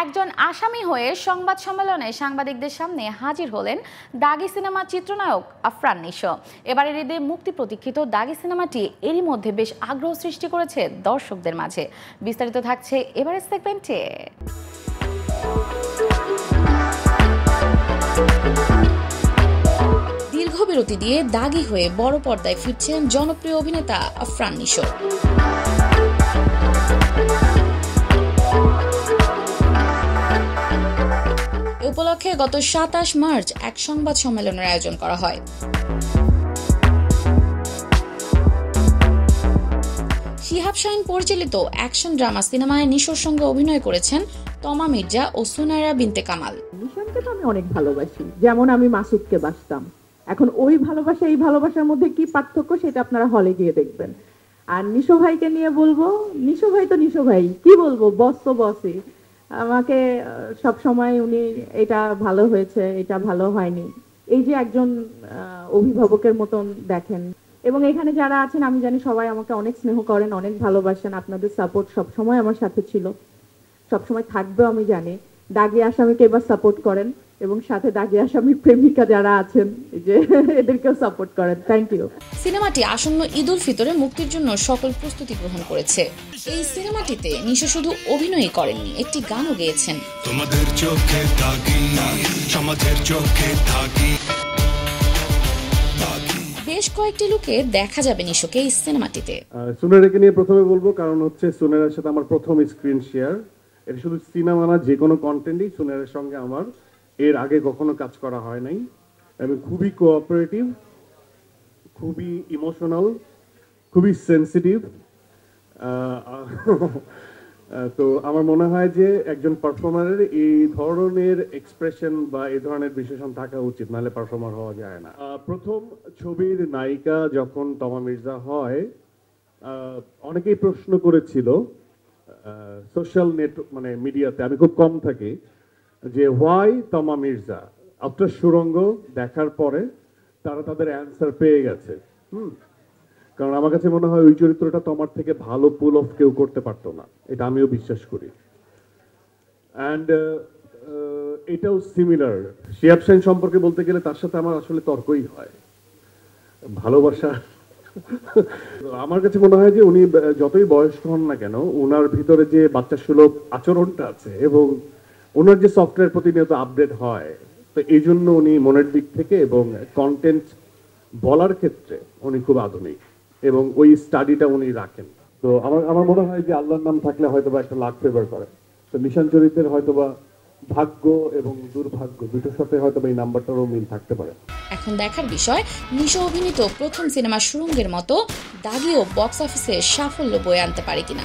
একজন আসামি হয়ে সংবাদ সম্মেলনে সাংবাদিকদের সামনে হাজির হলেন দাগি সিনেমার চিত্রনায়ক আফরান নিশো। এবারের ঈদে মুক্তি প্রতীক্ষিত দাগি সিনেমাটি এরই মধ্যে বেশ আগ্রহ সৃষ্টি করেছে দর্শকদের মাঝে। বিস্তারিত থাকছে এবারের সেগমেন্টে। দীর্ঘ বিরতি দিয়ে দাগি হয়ে বড় পর্দায় ফিরছেন জনপ্রিয় অভিনেতা আফরান নিশো। উপলক্ষে গত ২৭ মার্চ এক সংবাদ সম্মেলনের আয়োজন করা হয়। শিহাব শাহীন পরিচালিত অ্যাকশন ড্রামা সিনেমায় নিশোর সঙ্গে অভিনয় করেছেন তমা মির্জা ও সুনায়রা বিনতে কামাল। নিশানকে তো আমি অনেক ভালোবাসি, যেমন আমি মাসুদকে বাসতাম। এখন ওই ভালোবাসা এই ভালোবাসার মধ্যে কি পার্থক্য সেটা আপনারা হলে গিয়ে দেখবেন। আর নিশো ভাইকে নিয়ে বলবো, নিশো ভাই তো নিশো ভাই, কি বলবো, বস তো বসই। আমাকে সব সময় উনি এটা ভালো হয়েছে, এটা ভালো হয়নি, এই যে একজন অভিভাবকের মতন দেখেন। এবং এখানে যারা আছেন আমি জানি সবাই আমাকে অনেক স্নেহ করেন, অনেক ভালোবাসেন। আপনাদের সাপোর্ট সবসময় আমার সাথে ছিল, সবসময় থাকবেও আমি জানি। দাগি আসামিকে এবার সাপোর্ট করেন এবং সাথে দাগি আসামির প্রেমিকা যারা আছেন যে এদেরকেও সাপোর্ট করেন। Thank you. সিনেমাটি আসন্ন ঈদ উল ফিতরে মুক্তির জন্য সকল প্রস্তুতি গ্রহণ করেছে। এই সিনেমাটিতে নিশো শুধু অভিনয়ই করেননি, একটি গানও গেয়েছেন। তোমাদের চোখে দাগি, আমাদের চোখে দাগি। বেশ কয়েকটি লুকে দেখা যাবে নিশোকে এই সিনেমাটিতে। সুনেরাকে নিয়ে প্রথমে বলবো, কারণ হচ্ছে সুনেরার সাথে আমার প্রথম স্ক্রিন শেয়ার। এটা শুধু সিনেমা না, যে কোনো কন্টেন্টই সুনেরার সঙ্গে আমার এর আগে কখনো কাজ করা হয় নাই। আমি খুবই কোঅপারেটিভ, খুবই ইমোশনাল, খুবই সেন্সিটিভ। তো আমার মনে হয় যে একজন পারফর্মারের এই ধরনের এক্সপ্রেশন বা এই ধরনের বিশেষণ থাকা উচিত, নাহলে পারফর্মার হওয়া যায় না। প্রথম ছবির নায়িকা যখন তমা মির্জা হয়, অনেকেই প্রশ্ন করেছিল সোশ্যাল মানে মিডিয়াতে, আমি খুব কম থাকি, যে হোয়াই তমা মির্জা। আফটার সুরঙ্গ দেখার পরে তারা তাদের অ্যান্সার পেয়ে গেছে। কারণ আমার কাছে মনে হয় ওই চরিত্রটা তোমার থেকে ভালো পুল অফ কেউ করতে পারতো না, এটা আমিও বিশ্বাস করি। অ্যান্ড এটাও সিমিলার। শিহাব শাহীন সম্পর্কে বলতে গেলে তার সাথে আমার আসলে তর্কই হয়, ভালোবাসা। আমার কাছে মনে হয় যে উনি যতই বয়স্ক হন না কেন, ওনার ভিতরে যে বাচ্চা সুলভ আচরণটা আছে এবং ওনার যে সফটওয়্যার প্রতিনিয়ত আপডেট হয়, তো এই জন্য উনি মনের দিক থেকে এবং কন্টেন্ট বলার ক্ষেত্রে উনি খুব আধুনিক এবং ওই স্টাডিটা উনি রাখেন। তো আমার মনে হয় যে আল্লাহর নাম থাকলে হয়তোবা একটা লাক ফেভার করে। তো নিশান চরিত্রের হয়তোবা ভাগ্য এবং দুর্ভাগ্য দুটোর সাথে হয়তোবা এই নাম্বারটারও মিল থাকতে পারে। এখন দেখার বিষয় নিশো অভিনীত প্রথম সিনেমা সুরঙ্গের মতো দাগিও বক্স অফিসে সাফল্য বয়ে আনতে পারে কিনা।